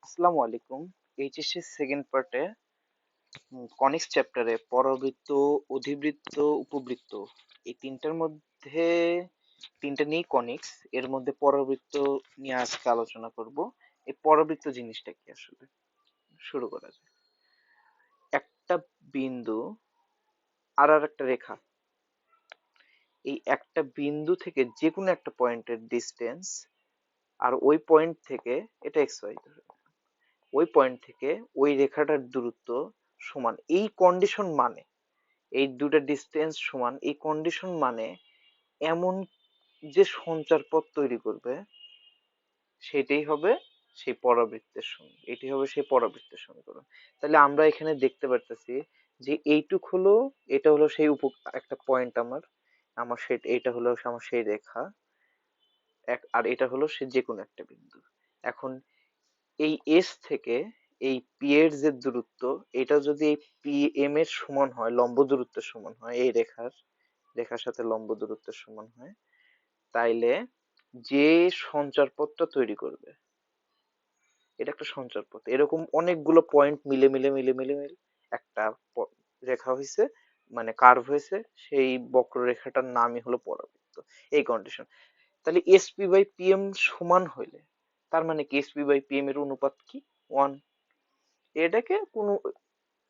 আসসালামু আলাইকুম। HSC second পার্টে কনিক্স চ্যাপ্টারে পরবৃত্ত, অধিবৃত্ত, উপবৃত্ত এই তিনটার মধ্যে তিনটা নিয়ে কনিক্স, এর মধ্যে পরবৃত্ত নিয়ে আজকে আলোচনা করব। এই পরবৃত্ত জিনিসটা কি আসলে? শুরু করা যায়। একটা বিন্দু আর একটা রেখা, এই একটা বিন্দু থেকে যে কোনো একটা পয়েন্টের ডিস্টেন্স, আর ওই পয়েন্ট থেকে এটা এক্স ওয়াই, ওই পয়েন্ট থেকে ওই রেখাটার দূরত্ব সমান, এই কন্ডিশন মানে এই দুটা ডিস্টেন্স সমান, এই কন্ডিশন মানে এমন যে সঞ্চার পথ তৈরি করবে সেটাই হবে সেই পরাবৃত্তের সমীকরণ, এটি হবে সেই পরাবৃত্তের সমীকরণ। তাহলে আমরা এখানে দেখতে পারতেছি যে এইটুক হলো, এটা হলো সেই একটা পয়েন্ট আমার, আমার সেট, এটা হলো আমার সেই রেখা আর এটা হলো সে যে কোনো একটা বিন্দু। এখন এই এস থেকে এই পি এর যে দূরত্ব, এটা যদি এই পি এম এর সমান হয়, লম্ব দূরত্বের সমান হয়, এই রেখার সাথে লম্ব দূরত্বের সমান হয়, তাইলে যে সঞ্চারপথটা তৈরি করবে এটা একটা সঞ্চারপথ। এরকম অনেকগুলো পয়েন্ট মিলে মিলে মিলে মিলে মিলে একটা রেখা হয়েছে, মানে কার্ভ হয়েছে, সেই বক্ররেখাটার নামই হলো পরাবৃত্ত। এই কন্ডিশন। তাহলে এসপি বাই পিএম সমান হইলে তার মানে কি এসপি বাই পিএম এর অনুপাত কি? 1। এটাকে কোনো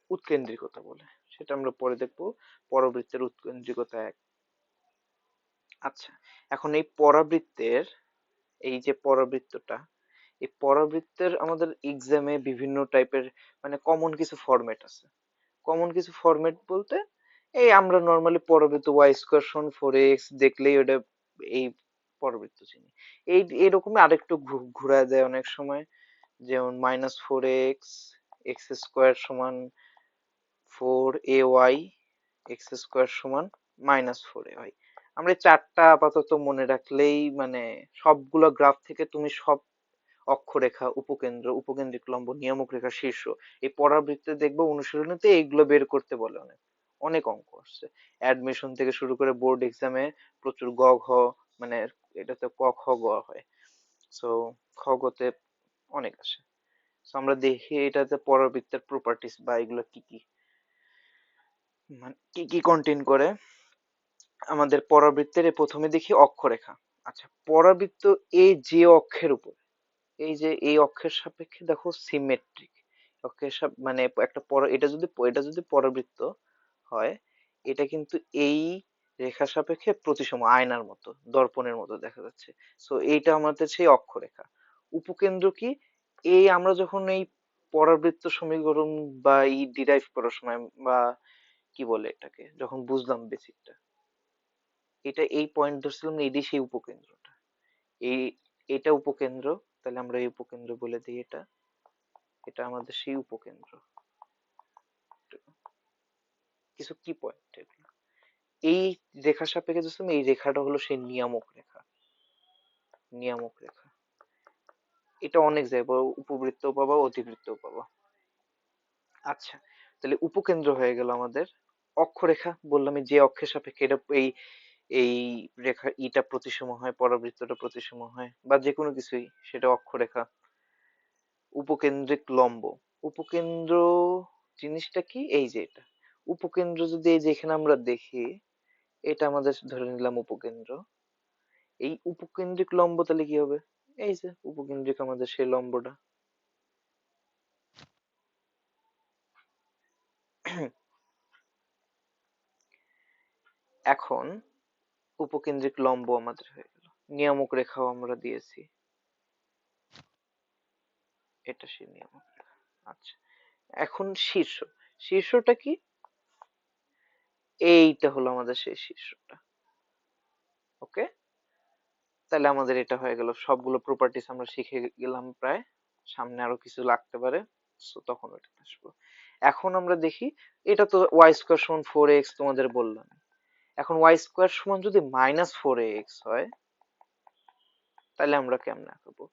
উৎকেন্দ্রিকতা বলে, সেটা আমরা পরে দেখবো। পরাবৃত্তের উৎকেন্দ্রিকতা 1। আচ্ছা, এখন এই পরাবৃত্তের, এই যে পরাবৃত্তটা, এই পরাবৃত্তের আমাদের এক্সামে বিভিন্ন টাইপের মানে কমন কিছু ফরম্যাট আছে। কমন কিছু ফরম্যাট বলতে এই আমরা নর্মালি পরাবৃত্ত ওয়াই স্কোয়ার সমান 4x দেখলেই ওটা এই পরাবৃত্ত চিনি। এই এরকম আরেকটু ঘুরায় দেয় অনেক সময়, যেমন -4x এক্স স্কোয়ার সমান 4ay, এক্স স্কোয়ার সমান -4ay। আমরা এই চারটা আপাতত মনে রাখলেই, মানে সবগুলো গ্রাফ থেকে তুমি সব অক্ষরেখা, উপকেন্দ্র, উপকেন্দ্রিক লম্ব, নিয়ামক রেখা, শীর্ষ, এই পরাবৃত্তে দেখবো অনুশীলনীতে এইগুলো বের করতে বলে। অনেক অনেক অঙ্ক আসছে, অ্যাডমিশন থেকে শুরু করে বোর্ড এক্সামে প্রচুর গ ঘ, মানে এটাতে ক খ গ হয়, সো খ গতে অনেক আসে। সো আমরা দেখি এটাতে পরাবৃত্তের প্রপার্টিস বা এগুলো কি কি, মানে কি কি কন্টেইন করে। আমাদের পরাবৃত্তের প্রথমে দেখি অক্ষরেখা। আচ্ছা, পরাবৃত্ত এই যে অক্ষের উপর, এই যে এই অক্ষের সাপেক্ষে দেখো সিমেট্রিক, অক্ষের মানে একটা এটা যদি পরাবৃত্ত হয়, এটা কিন্তু এই রেখার সাপেক্ষে প্রতিসম, আয়নার মতো, দর্পণের মতো দেখা যাচ্ছে। সো এইটা আমাদের সেই অক্ষরেখা। উপকেন্দ্র কি? এই আমরা যখন এই পরাবৃত্ত সমীকরণ বা এই ডিরাইভ করার সময়, বা কি বলে এটাকে, যখন বুঝলাম বেসিকটা, এটা এই পয়েন্ট ধরছিলাম, এইটাই সেই উপকেন্দ্রটা। এই এটা উপকেন্দ্র, তাহলে আমরা এই উপকেন্দ্র বলে দিই, এটা এটা আমাদের সেই উপকেন্দ্র। কিছু কি পয়েন্ট এগুলো, এই রেখার সাপেক্ষে ধরছিলাম, এই রেখাটা হলো সেই নিয়ামক রেখা, নিয়ামক রেখা। এটা অনেক জায়গায় পাবো, উপবৃত্তও পাবো, অধিবৃত্তও পাবো। আচ্ছা, তাহলে উপকেন্দ্র হয়ে গেল আমাদের। অক্ষরেখা বললাম যে অক্ষের সাপেক্ষে এটা এই এই রেখা ইটা প্রতিসম হয়, পরাবৃত্তটা প্রতিসম হয়, বা যে কোনো কিছুই সেটা অক্ষরেখা। উপকেন্দ্রিক লম্ব, উপকেন্দ্র জিনিসটা কি? এই যে এটা উপকেন্দ্র, যদি এই যে এখানে আমরা দেখি, এটা আমাদের ধরে নিলাম উপকেন্দ্র। এই উপকেন্দ্রিক লম্ব তাহলে কি হবে? এই যে উপকেন্দ্রিক আমাদের সেই লম্বটা। এখন উপকেন্দ্রিক লম্ব আমাদের হয়ে গেল, নিয়ামক রেখাও আমরা দিয়েছি, এটা সেই নিয়ামক রেখা। আচ্ছা, এখন শীর্ষ, শীর্ষটা কি? এইটা হলো আমাদের সেই শীর্ষটা। ওকে, তাহলে আমাদের এটা হয়ে গেল, সবগুলো প্রপার্টিস আমরা শিখে গেলাম প্রায়। সামনে আরো কিছু লাগতে পারে, সো তখন ওটা আসবো। এখন আমরা দেখি, এটা তো ওয়াই স্কোয়ার সমান 4x তোমাদের বললাম। এখন ওয়াই স্কোয়ার সমান যদি -4x হয়, তাহলে আমরা কেমনে আঁকাবো?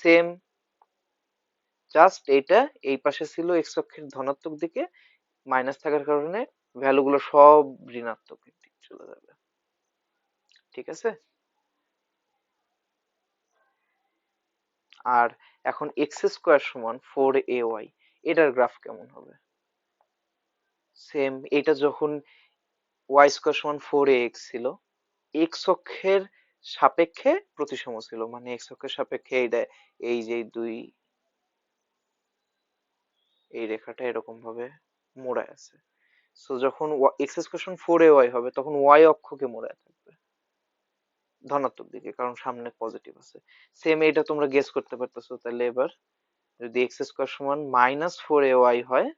সেম, জাস্ট এটা এই পাশে ছিল এক্স অক্ষের ধনাত্মক দিকে, মাইনাস থাকার কারণে ভ্যালু গুলো সব ঋণাত্মক দিকে চলে যাবে। ঠিক আছে? আর এখন এক্স স্কোয়ার সমান 4ay, এটার গ্রাফ কেমন হবে? সেম, এটা যখন ওয়াই স্কোয়ার সমান 4ax ছিল, এক্স অক্ষের সাপেক্ষে প্রতিসম ছিল, মানে এক্স অক্ষের সাপেক্ষে এইটা, এই যে দুই, এই রেখাটা এরকম ভাবে মোড়ায় আছে। সো যখন এক্স স্কোয়ার সমান 4ay হবে, তখন ওয়াই অক্ষকে মোড়ায় থাকবে ধনাত্মক দিকে, কারণ সামনে পজিটিভ আছে। সেম এটা তোমরা গেস করতে পারতেছো। তাহলে এবার যদি এক্স স্কোয়ার সমান -4ay হয়,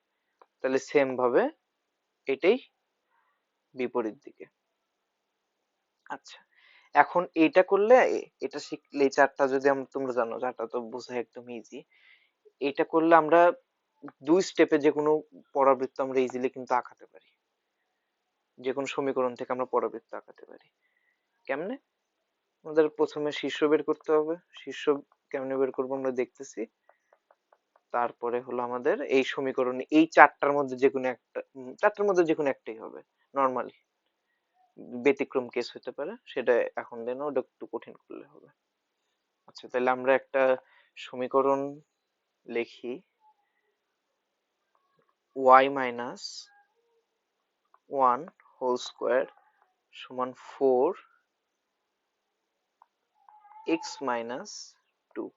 তাহলে সেম ভাবে এটাই বিপরীত দিকে। আচ্ছা, এখন এইটা করলে, এটা শিখলে, এই চারটা যদি তোমরা জানো, চারটা তো বোঝা একদম ইজি। এটা করলে আমরা 2 স্টেপে যে কোনো পরাবৃত্ত আমরা ইজিলি কিন্তু আঁকাতে পারি, যে কোনো সমীকরণ থেকে আমরা পরাবৃত্ত আঁকাতে পারি। কেমনে? আমাদের প্রথমে শীর্ষ বের করতে হবে। শীর্ষ কেমনে বের করবো আমরা দেখতেছি। তারপরে হলো আমাদের এই সমীকরণ, এই চারটার মধ্যে যে কোনো একটা, চারটার মধ্যে যে কোনো একটাই হবে নর্মালি, ব্যতিক্রম কেস হতে পারে, সেটা এখন দেন, ওটা একটু কঠিন করলে হবে। আচ্ছা, তাহলে আমরা একটা সমীকরণ লিখি, y মাইনাস 1 হোল স্কোয়ার সমান 4x মাইনাস 2।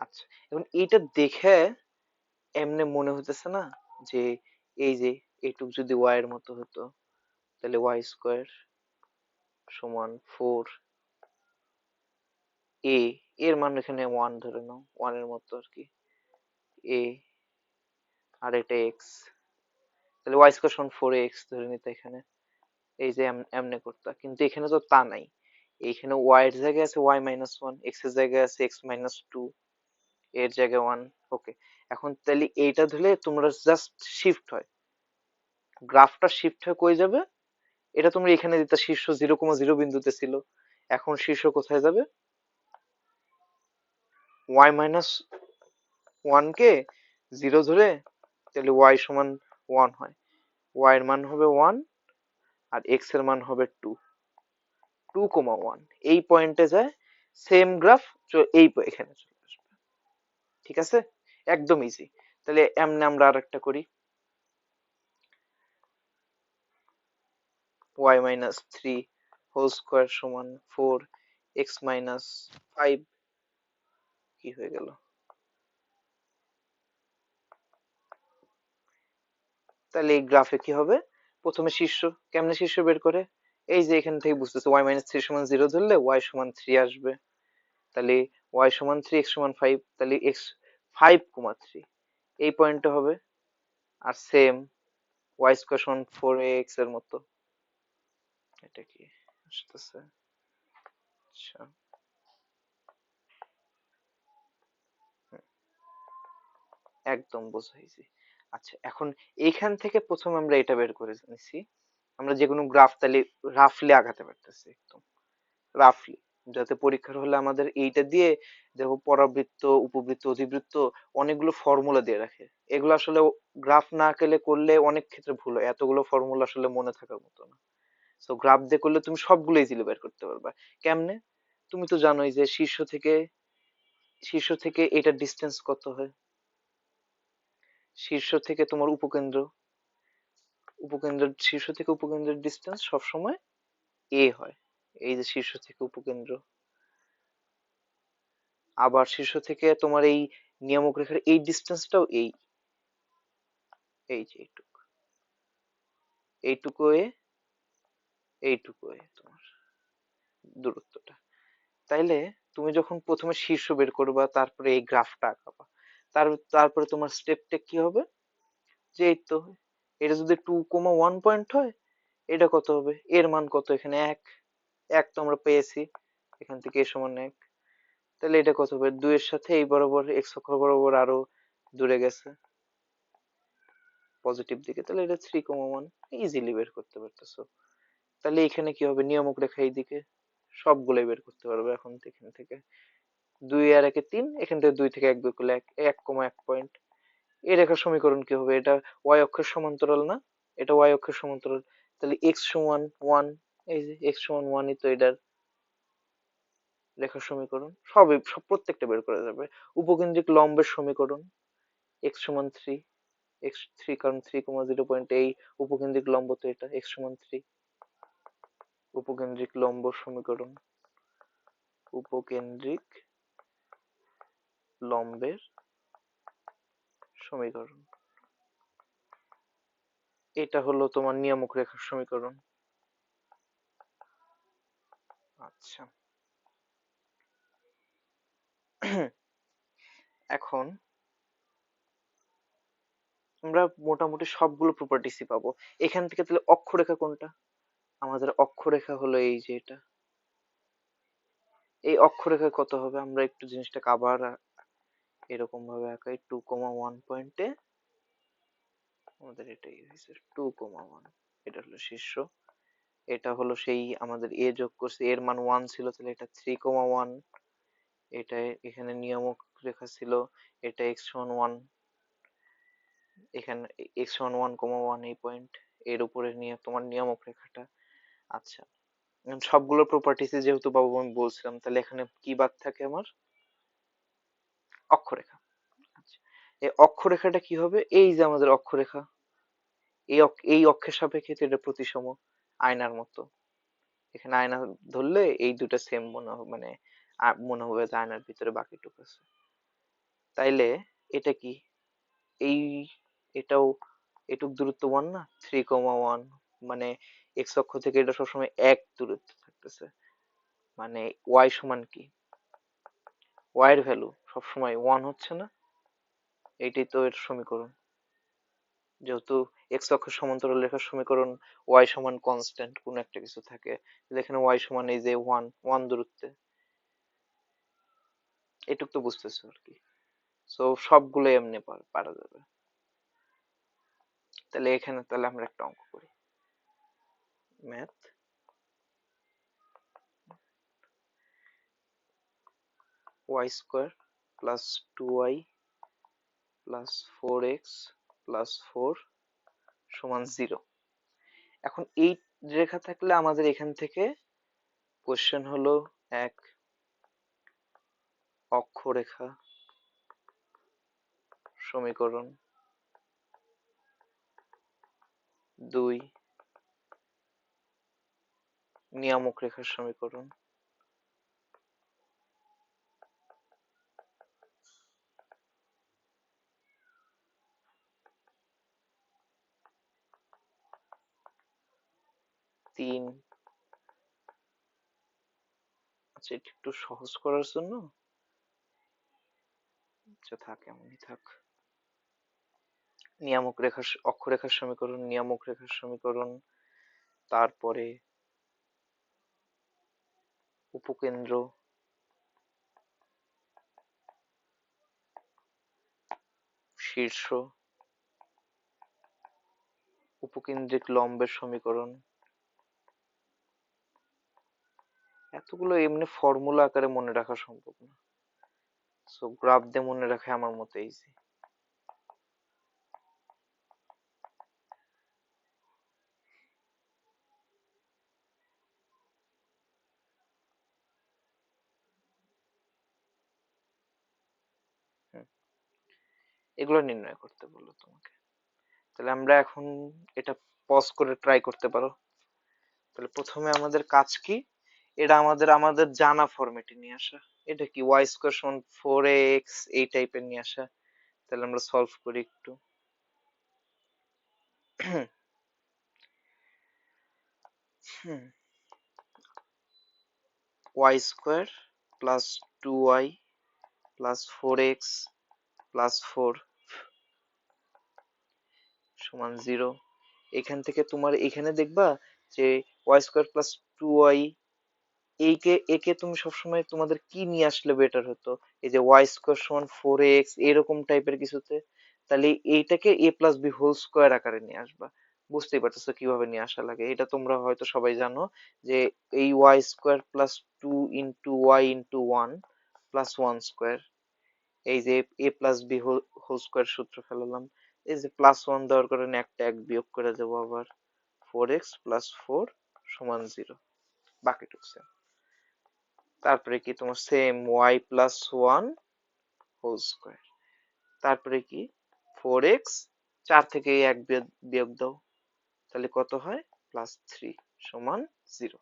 আচ্ছা, এখন এইটা দেখে এমনি মনে হতেছে না যে এই যে এইটুক যদি y এর মতো হতো, তাহলে y স্কোয়ার সমান 4a, এর মান এখানে 1 ধরে নাও, 1 এর মতো আর কি, a, আর এটা x, তাহলে y স্কোয়ার সমান 4ax ধরে নিতে এখানে। এই যে এমনে করতে, কিন্তু এখানে তো তা নাই, এইখানে y এর জায়গায় আছে y মাইনাস 1, x এর জায়গায় আছে x মাইনাস 2, এর জায়গায় 1। ওকে, এখন তাহলে এইটা ধরলে তোমরা জাস্ট শিফট হয়, গ্রাফটা শিফট হয়ে কই যাবে, এটা তোমরা এখানে দিতে, শীর্ষ 0,0 বিন্দুতে ছিল, এখন শীর্ষ কোথায় যাবে, y মাইনাস 1 কে 0 ধরে, তাহলে y সমান 1 হয়, y এর মান হবে 1 আর x এর মান হবে 2, 2,1 এই পয়েন্টে যায়, সেম গ্রাফ এই এখানে চলে আসবে। ঠিক আছে, একদম ইজি। তাহলে এমনি আমরা আরেকটা করি, y মাইনাস 3 হোল স্কোয়ার সমান 4x মাইনাস 5, কি হয়ে গেল, তাহলে এই গ্রাফে কি হবে, প্রথমে শীর্ষ, কেমনে শীর্ষ বের করে, এই যে এখান থেকে বুঝতেছে y মাইনাস 3 সমান 0 ধরলে y সমান 3 আসবে, তাহলে y সমান 3, x সমান 5, তাহলে x 5,3 এই পয়েন্টে হবে। আর সেম y স্কয়ার সমান 4ax এর মতো, এটা কি আসতেছে, আচ্ছা, হুম, একদম বোঝাইছি। আচ্ছা, এখন এইখান থেকে প্রথমে আমরা এটা বের করে নিছি, আমরা যে কোনো গ্রাফ তাহলে রাফলি আগাতে পারতেছি, একদম রাফলি, যাতে পরীক্ষার হলে আমাদের এইটা দিয়ে, দেখো পরাবৃত্ত, উপবৃত্ত, অধিবৃত্ত অনেকগুলো ফর্মুলা দিয়ে রাখে, এগুলো আসলে গ্রাফ না আঁকলে করলে অনেক ক্ষেত্রে ভুল হয়, এতগুলো ফর্মুলা আসলে মনে থাকার মতো না। তো গ্রাফ দিয়ে করলে তুমি সবগুলো ইজিলি বের করতে পারবা। কেমনে? তুমি তো জানোই যে শীর্ষ থেকে এটার ডিস্টেন্স কত হয়, শীর্ষ থেকে তোমার উপকেন্দ্র, উপকেন্দ্রের শীর্ষ থেকে উপকেন্দ্রের ডিস্টেন্স সবসময় এ হয়, এই যে শীর্ষ থেকে উপকেন্দ্র, আবার শীর্ষ থেকে তোমার এই নিয়ামক রেখার এই ডিস্টেন্সটাও এই, এই যে এইটুকু, এইটুকু এ, এইটুকু এ তোমার দূরত্বটা। তাইলে তুমি যখন প্রথমে শীর্ষ বের করবা, তারপরে এই গ্রাফটা আঁকাবা, তারপরে তোমার স্টেপটা কি হবে, যে এই তো, এটা যদি 2,1 পয়েন্ট হয়, এটা কত হবে, এর মান কত, এখানে এক, এক তো আমরা পেয়েছি, এখান থেকে এ সমান 1, তাহলে এটা কত হবে, 2 এর সাথে এই বরাবর এক্স অক্ষ বরাবর আরো দূরে গেছে পজিটিভ দিকে, তাহলে এটা 3,1 ইজিলি বের করতে পারতেছো। তাহলে এখানে কি হবে, নিয়ামক রেখা এইদিকে, সবগুলোই বের করতে পারবে এখন এখান থেকে, 2 আর 1 এ 3, এখান থেকে 2 থেকে 1 বের করলে 1, 1,1 পয়েন্ট। এই রেখার সমীকরণ কি হবে, এটা y অক্ষের সমান্তরাল না, এটা y অক্ষের সমান্তরাল, তাহলে x সমান 1, এই যে x সমান 1, ই তো এটার রেখার সমীকরণ সব প্রত্যেকটা বের করা যাবে। উপকেন্দ্রিক লম্বের সমীকরণ এক্স সমান 3, এক্স 3 কারণ 3,0 এই উপকেন্দ্রিক লম্ব তো এটা এক্স সমান 3। উপকেন্দ্রিক লম্ব সমীকরণ, উপকেন্দ্রিক লম্বের সমীকরণ, এটা হলো তোমার নিয়ামক রেখার সমীকরণ। আচ্ছা এখন আমরা মোটামুটি সবগুলো প্রপার্টিসই পাবো এখান থেকে। তাহলে অক্ষরেখা কোনটা? আমাদের অক্ষরেখা হলো এই যে এটা। এই অক্ষরেখা কত হবে? আমরা একটু জিনিসটাকে আবার এরকম ভাবে আঁকাই। 2,1 পয়েন্টে আমাদের এটাই হয়েছে 2,1, এটা হলো শীর্ষ। এটা হলো সেই আমাদের এ যোগ করছে, এর মান 1 ছিল, তাহলে এটা 3,1। এটা এখানে নিয়ামক রেখা ছিল, এটা এক্স সমান 1, এখানে এক্স সমান 1,1 এই পয়েন্ট, এর উপরে নিয়ে তোমার নিয়ামক রেখাটা। আচ্ছা সবগুলো প্রপার্টিস যেহেতু পাবো আমি বলছিলাম, তাহলে এখানে কি বাদ থাকে আমার? অক্ষরেখা। আচ্ছা এই অক্ষরেখাটা কি হবে? এই যে আমাদের অক্ষরেখা, এই অক্ষের সাপেক্ষে তো এটা প্রতিসম, আয়নার মতো। এখানে আয়না ধরলে এই দুটো সেম মনে হবে, মানে মনে হবে যে আয়নার ভিতরে বাকিটুকু আছে। তাইলে এটা কি? এই এটাও এটুক দূরত্ব 1 না, 3,1, মানে এক্স অক্ষ থেকে এটা সবসময় এক দূরত্ব থাকতেছে। মানে ওয়াই সমান কি? ওয়াই এর ভ্যালু সবসময় 1 হচ্ছে না? এইটাই তো এর সমীকরণ। যেহেতু এক্স অক্ষের সমান্তরাল রেখার সমীকরণ ওয়াই সমান কনস্ট্যান্ট কোন একটা কিছু থাকে, তাহলে এখানে ওয়াই সমান এই যে 1 দূরত্বে। এটুক তো বুঝতেছো আর কি। সো সবগুলো এমনি পারা যাবে। তাহলে এখানে তাহলে আমরা একটা অঙ্ক করি। Math y square plus 2y plus 4x plus 4 সমান 0। এখন এই রেখা থাকলে আমাদের এখান থেকে কোশ্চেন হলো এক, অক্ষরেখা সমীকরণ, 2 নিয়ামক রেখার সমীকরণ, 3। আচ্ছা এটা একটু সহজ করার জন্য আচ্ছা থাক এমনই থাক। নিয়ামক রেখার অক্ষরেখার সমীকরণ, নিয়ামক রেখার সমীকরণ, তারপরে উপকেন্দ্র, শীর্ষ, উপকেন্দ্রিক লম্বের সমীকরণ। এতগুলো এমনি ফর্মুলা আকারে মনে রাখা সম্ভব না, সো গ্রাফ দিয়ে মনে রাখা আমার মতে ইজি। এগুলো নির্ণয় করতে বললো তোমাকে। তাহলে আমরা এখন এটা পজ করে ট্রাই করতে পারো। তাহলে প্রথমে আমাদের কাজ কি? এটা আমাদের জানা ফরম্যাটে নিয়ে আসা। এটা কি ওয়াই স্কোয়ার সমান 4x এই টাইপের নিয়ে আসা। তাহলে আমরা সলভ করি একটু। Y square plus 2y plus 4x plus 4 সমান 0। এখান থেকে তোমার এখানে দেখবা যে ওয়াই স্কোয়ার প্লাস 2y, একে তুমি সবসময় তোমাদের কি নিয়ে আসলে বেটার হতো? এই যে ওয়াই স্কোয়ার সমান 4x এরকম টাইপের কিছুতে। তাহলে এইটাকে a plus B whole square আকারে নিয়ে আসবা। বুঝতেই পারতেছো কিভাবে নিয়ে আসা লাগে। এটা তোমরা হয়তো সবাই জানো যে এই y square plus 2 into one plus 1 square, এই যে a plus B whole square সূত্র ফেলালাম। এই যে প্লাস 1 দেওয়ার কারণে একটা এক বিয়োগ করে দেবো আবার, 4x প্লাস 4 সমান 0, বাকিটুকু same। তারপরে কি তোমার same y plus one whole square, তারপরে কি 4x, 4 থেকে এই এক বিয়োগ দাও, তাহলে কত হয় +3 সমান 0।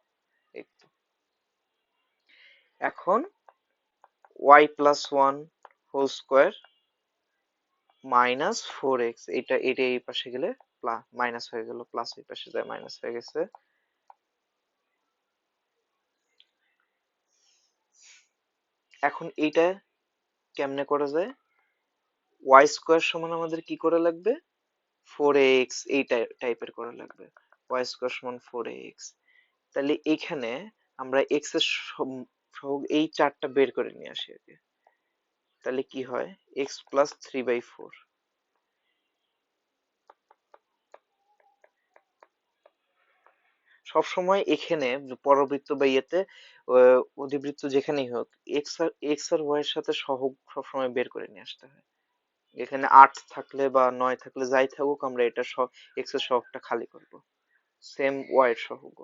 এই তো। এখন y plus one whole square minus 4x, এটা এই পাশে গেলে মাইনাস হয়ে গেল, প্লাস এই পাশে যায় মাইনাস হয়ে গেছে। এখন এইটা কেমনে করা যায়, ওয়াই স্কোয়ার সমান আমাদের কি করা লাগবে, 4ax, এই টাইপের করা লাগবে। ওয়াই স্কোয়ার সমান 4ax, তাহলে এইখানে আমরা এক্স এর সহগ এই চারটা বের করে নিয়ে আসি আগে, তাহলে কি হয় এক্স প্লাস 3/4। সবসময় এখানে পরবৃত্ত বা ইয়েতে অধিবৃত্ত যেখানেই হোক এক্স আর ওয়াই এর সাথে সহগ সবসময় বের করে নিয়ে আসতে হয়। এখানে 8 থাকলে বা 9 থাকলে যাই থাকুক, আমরা এটা সব এক্স এর সহগটা খালি করব, সেম ওয়াই এর সহগ।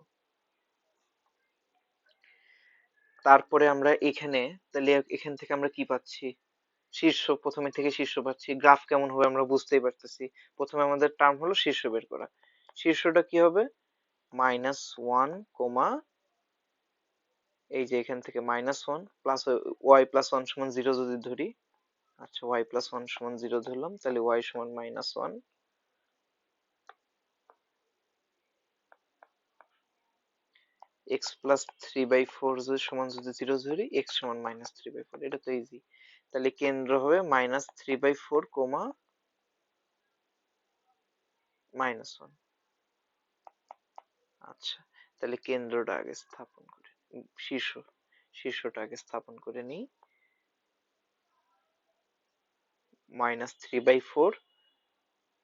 তারপরে আমরা এখানে, তাহলে এখান থেকে আমরা কি পাচ্ছি, শীর্ষ, প্রথমে থেকে শীর্ষ পাচ্ছি। গ্রাফ কেমন হবে আমরা বুঝতেই পারতেছি। প্রথমে আমাদের টার্ম হলো শীর্ষ বের করা। শীর্ষটা কি হবে, -1, এই যে এখান থেকে -1 প্লাস ওয়াই প্লাস ওয়ান সমান 0 যদি ধরি, আচ্ছা ওয়াই প্লাস ওয়ান সমান 0 ধরলাম, তাহলে ওয়াই সমান -1, এক্স প্লাস 3/4 সমান যদি 0 ধরি, এক্স সমান -3/4, এটা তো ইজি। তাহলে কেন্দ্র হবে -3/4, -1। আচ্ছা, তাহলে কেন্দ্রটা আগে স্থাপন করে, শীর্ষটা আগে স্থাপন করে নিই। -3/4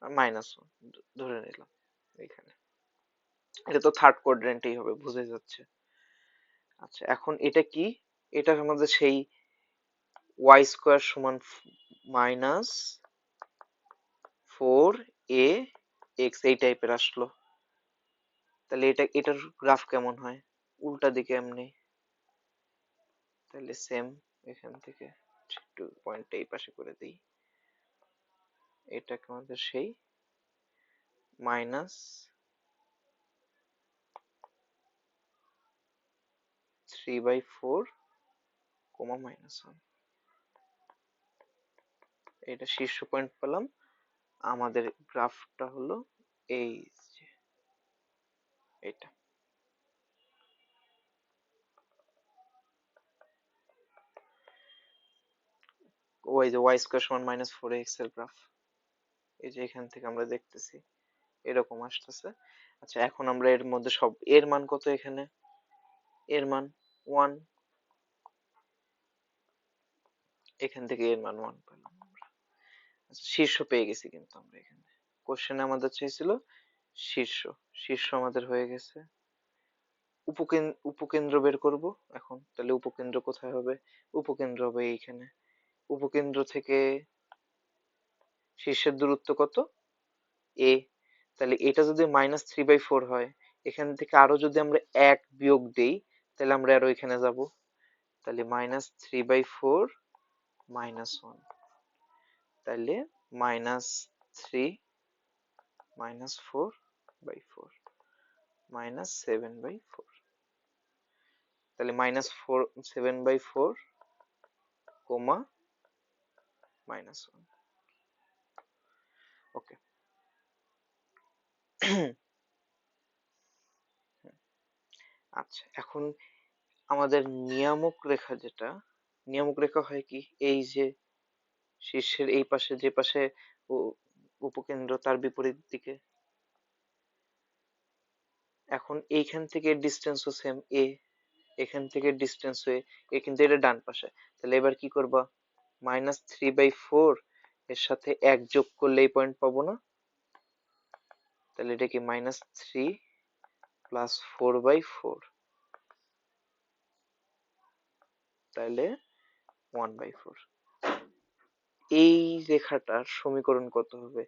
আর -1 ধরে নিলাম এখানে। এটা তো থার্ড কোয়াড্রেন্টেই হবে, বুঝে যাচ্ছে। আচ্ছা, এখন এটা কি, এটা আমাদের সেই ওয়াই স্কোয়ার সমান -4ax এই টাইপের আসলো। তাহলে এটার গ্রাফ কেমন হয়, উল্টা দিকে এমনি, তাহলে সেম এখান থেকে একটু পয়েন্টটা এই পাশে করে দিই, এটাকে আমাদের সেই -3/4, -1, এটা শীর্ষ পয়েন্ট পেলাম। আমাদের গ্রাফটা হলো এই যে এটা। ওই যে ওয়াই স্কোয়ার সমান -4ax এর গ্রাফ, এই যে এখান থেকে আমরা দেখতেছি এরকম আসতেছে। আচ্ছা, এখন আমরা এর মধ্যে সব এর মান কত, এখানে এর মান 1, এখান থেকে এর মান 1 পেলাম আমরা। আচ্ছা, শীর্ষ পেয়ে গেছি কিন্তু আমরা এখানে, কোশ্চেনে আমাদের চাইছিল শীর্ষ, শীর্ষ আমাদের হয়ে গেছে। উপকেন্দ্র বের করব এখন, তাহলে উপকেন্দ্র কোথায় হবে, উপকেন্দ্র হবে এইখানে। উপকেন্দ্র থেকে শীর্ষের দূরত্ব কত, এ, তাহলে এটা যদি -3/4 হয়, এখান থেকে আরো যদি আমরা 1 বিয়োগ দেই, তাহলে আমরা আরো এখানে যাব, তাহলে -3/4, -1, তাহলে -3, -4/4, -7/4, তাহলে -7/4, -1। ওকে। আচ্ছা, এখন আমাদের নিয়ামক রেখা যেটা, নিয়ামক রেখা হয় কি, এই যে শীর্ষের এই পাশে, যে পাশে উপকেন্দ্র তার বিপরীত দিকে। এখন এইখান থেকে ডিস্টেন্সও সেম এ, এখান থেকে ডিস্টেন্স এ, কিন্তু এটা ডান পাশে। তাহলে এবার কি করবা, -3/4 এর সাথে 1 যোগ করলে এই পয়েন্ট পাবো না, তাহলে এটা কি -3 + 4/4, তাহলে 1/4। এই রেখাটার সমীকরণ কত হবে,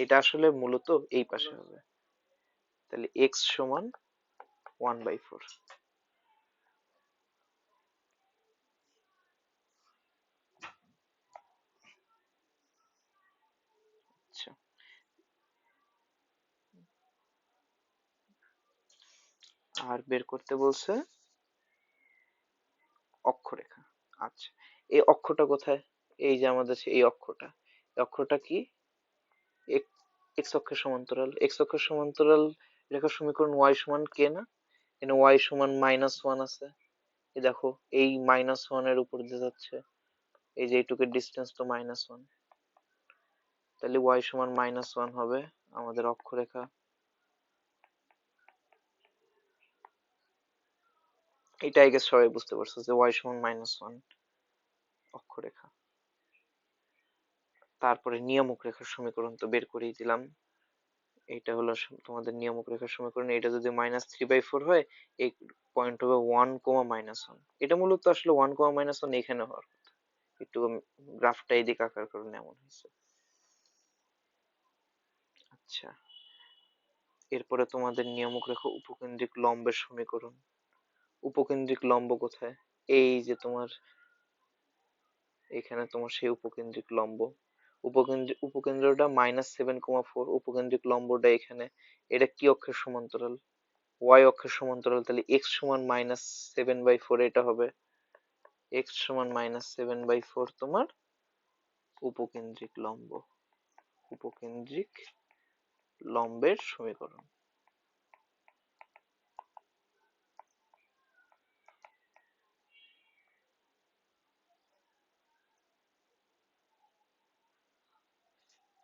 এটা আসলে মূলত এই পাশে হবে, তাহলে x সমান 1/4। আচ্ছা, আর বের করতে বলছে অক্ষরেখা। আচ্ছা, এই অক্ষটা কোথায়? এই যে আমাদের এই অক্ষটা, এই অক্ষটা কি? এক্স অক্ষের সমান্তরাল। এক্স অক্ষের সমান্তরাল রেখার সমীকরণ ওয়াই সমান কে না? এখানে ওয়াই সমান -1 আছে। এই দেখো, এই -1 এর উপর দিয়ে যাচ্ছে, এই যে এইটুকের ডিস্টেন্স তো -1, তাহলে ওয়াই সমান -1 হবে আমাদের অক্ষরেখা। এটা আই গেস সবাই বুঝতে পারছো যে ওয়াই সমান -1 অক্ষরেখা। তারপরে নিয়ামক রেখার সমীকরণ তো বের করেই দিলাম। এটা হলো তোমাদের নিয়ামক রেখার সমীকরণ। এটা যদি -3/4 হয়, এই পয়েন্ট হবে 1, -1। এটা মূলত আসলে 1, -1 এখানে হওয়ার কথা, একটু গ্রাফটা এদিকে আঁকার কারণে এমন হয়েছে। আচ্ছা, এরপরে তোমাদের নিয়ামক রেখা উপকেন্দ্রিক লম্বের সমীকরণ। উপকেন্দ্রিক লম্ব কোথায়? এই যে তোমার এখানে তোমার সেই উপকেন্দ্রিক লম্ব। উপকেন্দ্রটা -7,4, উপকেন্দ্রিক লম্বটা এখানে। এটা কি অক্ষের সমান্তরাল? ওয়াই অক্ষের সমান্তরাল। তাহলে এক্স সমান -7/4 এটা হবে। এক্স সমান -7/4 তোমার উপকেন্দ্রিক লম্ব। উপকেন্দ্রিক লম্বের সমীকরণ।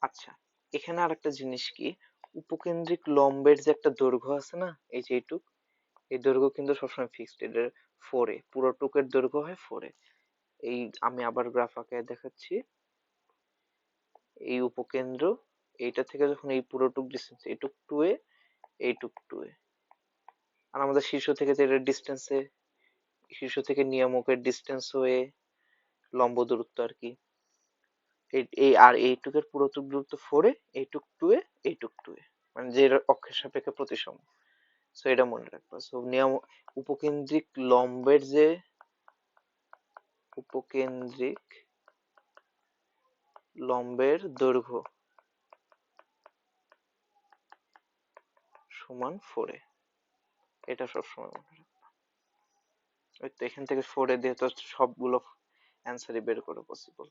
আচ্ছা, এখানে আরেকটা জিনিস কি, উপকেন্দ্রিক লম্বের যে একটা দৈর্ঘ্য আছে না, এই যে এইটুক, এই দৈর্ঘ্য কিন্তু সবসময় ফিক্সড। এদের 4 পুরো টুকের দৈর্ঘ্য হয় 4। এই আমি আবার গ্রাফ আঁকায় দেখাচ্ছি। এই উপকেন্দ্র, এইটা থেকে যখন এই পুরোটুক ডিস্টেন্স, এইটুক 2a, এইটুক 2a, আর আমাদের শীর্ষ থেকে যে ডিস্টেন্স, শীর্ষ থেকে নিয়ামকের ডিস্টেন্স হয়ে লম্ব দূরত্ব আর কি, এই আর এইটুকের পুরোটুক দূরত্ব 4a, এইটুক 2a, এইটুক 2a, মানে যে অক্ষের সাপেক্ষে প্রতিসম। সো এটা মনে রাখবা। সো নিয়ম, উপকেন্দ্রিক লম্বের যে উপকেন্দ্রিক লম্বের দৈর্ঘ্য সমান 4a, এটা সবসময় মনে রাখবা। ওই তো এখান থেকে 4a দিয়ে তো সবগুলো অ্যান্সারই বের করা পসিবল।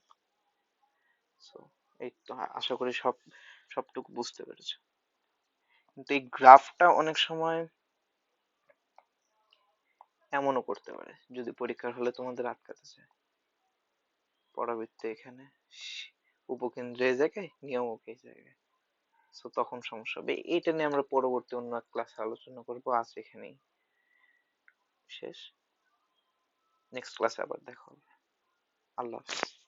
সো এই তো, আশা করি সবটুকু বুঝতে পেরেছো। কিন্তু এই গ্রাফটা অনেক সময় এমনও করতে পারে, যদি পরীক্ষার হলে তোমাদের আটকাতে চায়, পরাবৃত্ত এখানে, উপকেন্দ্র এই জায়গায়, নিয়ামক এই জায়গায়, সো তখন সমস্যা হবে। এইটা নিয়ে আমরা পরবর্তী অন্য এক ক্লাসে আলোচনা করবো। আজ এখানেই শেষ, নেক্সট ক্লাসে আবার দেখা হবে। আল্লাহ হাফেজ।